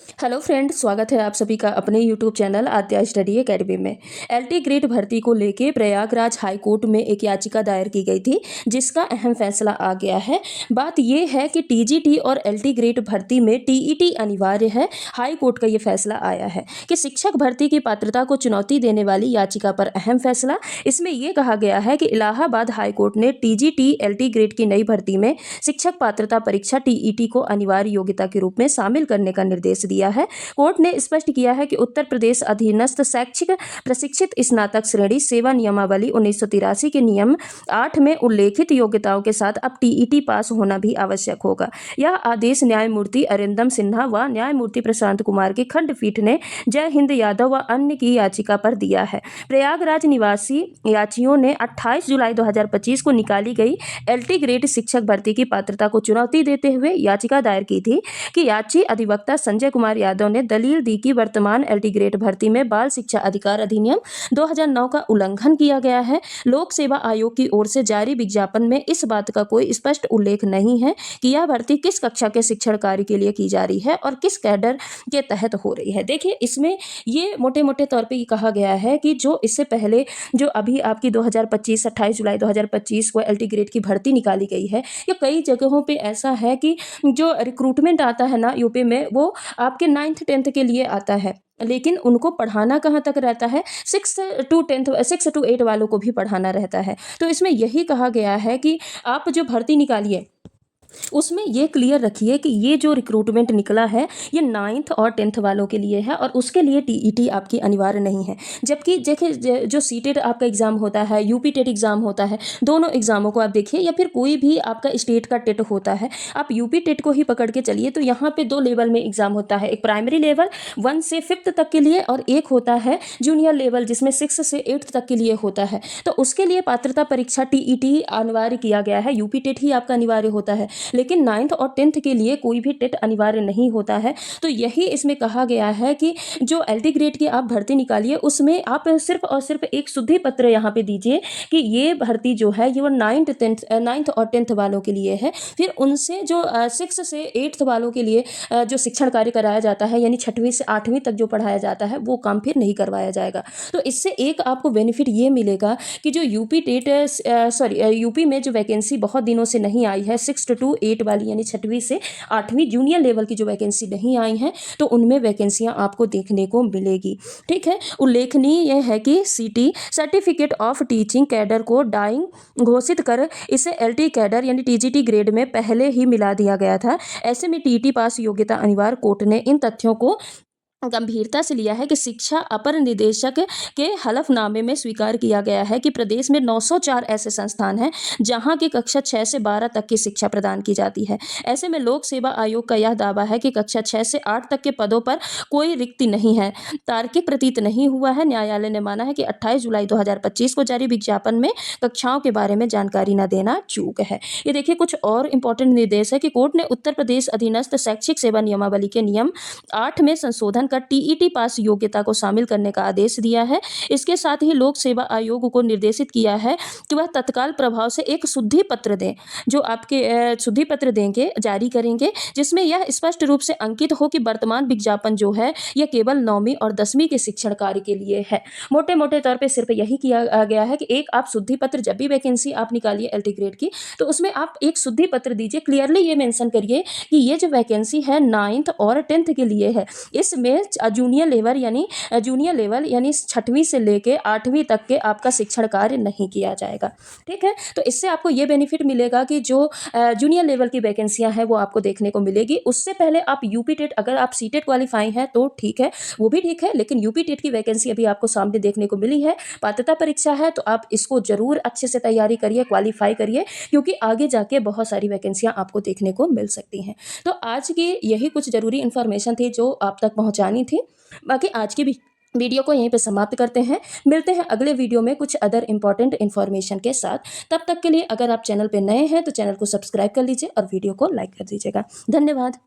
Hello friend, स्वागत है आप सभी का अपने यूट्यूब चैनल आद्या स्टडी एकेडमी में। एलटी ग्रेड भर्ती को लेके प्रयागराज हाई कोर्ट में एक याचिका दायर की गई थी, जिसका अहम फैसला आ गया है। बात यह है कि टीजीटी और एलटी ग्रेड भर्ती में टीईटी अनिवार्य है। हाई कोर्ट का ये फैसला आया है कि शिक्षक भर्ती की पात्रता को चुनौती देने वाली याचिका पर अहम फैसला। इसमें यह कहा गया है कि इलाहाबाद हाई कोर्ट ने टीजीटी एलटी ग्रेड की नई भर्ती में शिक्षक पात्रता परीक्षा टीईटी को अनिवार्य योग्यता के रूप में शामिल करने का निर्देश दिया है। कोर्ट ने स्पष्ट किया है कि उत्तर प्रदेश अधीनस्थ शैक्षिक प्रशिक्षित स्नातक श्रेणी सेवा नियमावली 1983 के नियम 8 में उल्लेखित योग्यताओं के साथ अब टीईटी पास होना भी आवश्यक होगा। यह आदेश न्यायमूर्ति अरिंदम सिन्हा व न्यायमूर्ति प्रशांत कुमार की खंडपीठ ने जय हिंद यादव व अन्य की याचिका पर दिया है। प्रयागराज निवासी याचियों ने 28 जुलाई 2025 को निकाली गई एलटी ग्रेड शिक्षक भर्ती की पात्रता को चुनौती देते हुए याचिका दायर की थी कि याची अधिवक्ता संजय कुमार यादव ने दलील दी कि वर्तमान एलटी ग्रेड भर्ती में बाल शिक्षा अधिकार अधिनियम 2009 का उल्लंघन किया गया है। लोक सेवा आयोग की ओर से जारी विज्ञापन में इस बात का कोई स्पष्ट उल्लेख नहीं है कि यह भर्ती किस कक्षा के शिक्षण कार्य के लिए की जा रही है और किस कैडर के तहत हो रही है। देखिए, इसमें ये मोटे मोटे तौर पर कहा गया है कि जो इससे पहले जो अभी आपकी 2025 28 जुलाई 2025 को एलटी ग्रेड की भर्ती निकाली गई है, या कई जगहों पे ऐसा है कि जो रिक्रूटमेंट आता है ना यूपी में, वो आपके 9th 10th के लिए आता है, लेकिन उनको पढ़ाना कहाँ तक रहता है, 6 to 8 वालों को भी पढ़ाना रहता है। तो इसमें यही कहा गया है कि आप जो भर्ती निकालिए उसमें ये क्लियर रखिए कि ये जो रिक्रूटमेंट निकला है ये 9th और 10th वालों के लिए है और उसके लिए टीईटी आपकी अनिवार्य नहीं है। जबकि देखिए, जो सीटेट आपका एग्ज़ाम होता है, यूपी टेट एग्ज़ाम होता है, दोनों एग्ज़ामों को आप देखिए, या फिर कोई भी आपका स्टेट का टेट होता है, आप यूपी टेट को ही पकड़ के चलिए तो यहाँ पे 2 लेवल में एग्ज़ाम होता है। एक प्राइमरी लेवल 1 से 5th तक के लिए और एक होता है जूनियर लेवल जिसमें 6 से 8th तक के लिए होता है। तो उसके लिए पात्रता परीक्षा टीईटी अनिवार्य किया गया है। यूपी टेट ही आपका अनिवार्य होता है, लेकिन 9th और 10th के लिए कोई भी टेट अनिवार्य नहीं होता है। तो यही इसमें कहा गया है कि जो एलटी ग्रेड की आप भर्ती निकालिए उसमें आप सिर्फ और सिर्फ एक शुद्धि पत्र यहाँ पे दीजिए कि ये भर्ती जो है ये वो 9th और 10th वालों के लिए है। फिर उनसे जो 6 से 8th वालों के लिए जो शिक्षण कार्य कराया जाता है, यानी 6वीं से 8वीं तक जो पढ़ाया जाता है, वो काम फिर नहीं करवाया जाएगा। तो इससे एक आपको बेनिफिट ये मिलेगा कि जो यूपी में जो वैकेंसी बहुत दिनों से नहीं आई है, 6 to 8 वाली यानी 6वीं से 8वीं जूनियर लेवल की जो वैकेंसी नहीं आई हैं, तो उनमें वैकेंसियां आपको देखने को मिलेगी। ठीक है। उल्लेखनीय यह है कि सीटी सर्टिफिकेट ऑफ टीचिंग कैडर को डाइंग घोषित कर इसे एलटी कैडर यानी टीजीटी ग्रेड में पहले ही मिला दिया गया था। ऐसे में टीटी पास योग्यता अनिवार्य कोर्ट ने इन तथ्यों को गंभीरता से लिया है कि शिक्षा अपर निदेशक के हलफनामे में स्वीकार किया गया है कि प्रदेश में 904 ऐसे संस्थान हैं जहां की कक्षा 6 से 12 तक की शिक्षा प्रदान की जाती है। ऐसे में लोक सेवा आयोग का यह दावा है कि कक्षा 6 से 8 तक के पदों पर कोई रिक्ति नहीं है, तार्किक प्रतीत नहीं हुआ है। न्यायालय ने माना है कि 28 जुलाई 2025 को जारी विज्ञापन में कक्षाओं के बारे में जानकारी न देना चूक है। ये देखिए, कुछ और इंपॉर्टेंट निर्देश है कि कोर्ट ने उत्तर प्रदेश अधीनस्थ शैक्षिक सेवा नियमावली के नियम 8 में संशोधन का टीईटी पास योग्यता को शामिल करने का आदेश दिया है। इसके साथ ही लोक सेवा आयोग को निर्देशित किया है कि वह तत्काल प्रभाव से एक शुद्धि पत्र दें, जो आपके शुद्धि पत्र देंगे, जारी करेंगे, जिसमें यह स्पष्ट रूप से अंकित हो कि वर्तमान विज्ञापन जो है यह केवल 9वीं और 10वीं के शिक्षण कार्य के लिए है। मोटे मोटे तौर पर सिर्फ यही किया गया है कि एक आप शुद्धि पत्र, जब भी वैकेंसी आप निकालिए एलटी ग्रेड की, तो उसमें आप एक शुद्धि पत्र दीजिए, क्लियरली ये मेंशन करिए कि ये जो वैकेंसी है 9th और 10th के लिए है। इसमें जूनियर लेवल यानी 6वीं से लेके 8वीं तक के आपका शिक्षण कार्य नहीं किया जाएगा। ठीक है। तो इससे आपको ये बेनिफिट मिलेगा कि जो जूनियर लेवल की वैकेंसियां हैं वो आपको देखने को मिलेगी। उससे पहले आप यूपी टेट, अगर आप सीटेट क्वालिफाई हैं तो ठीक है, वो भी ठीक है, लेकिन यूपी टेट की वैकेंसी अभी आपको सामने देखने को मिली है। पात्रता परीक्षा है तो आप इसको जरूर अच्छे से तैयारी करिए, क्वालिफाई करिए, क्योंकि आगे जाके बहुत सारी वैकेंसियां आपको देखने को मिल सकती हैं। तो आज की यही कुछ जरूरी इंफॉर्मेशन थी जो आप तक पहुंचानी थी। बाकी आज की वीडियो को यहीं पे समाप्त करते हैं। मिलते हैं अगले वीडियो में कुछ अदर इंपॉर्टेंट इन्फॉर्मेशन के साथ। तब तक के लिए अगर आप चैनल पे नए हैं तो चैनल को सब्सक्राइब कर लीजिए और वीडियो को लाइक कर दीजिएगा। धन्यवाद।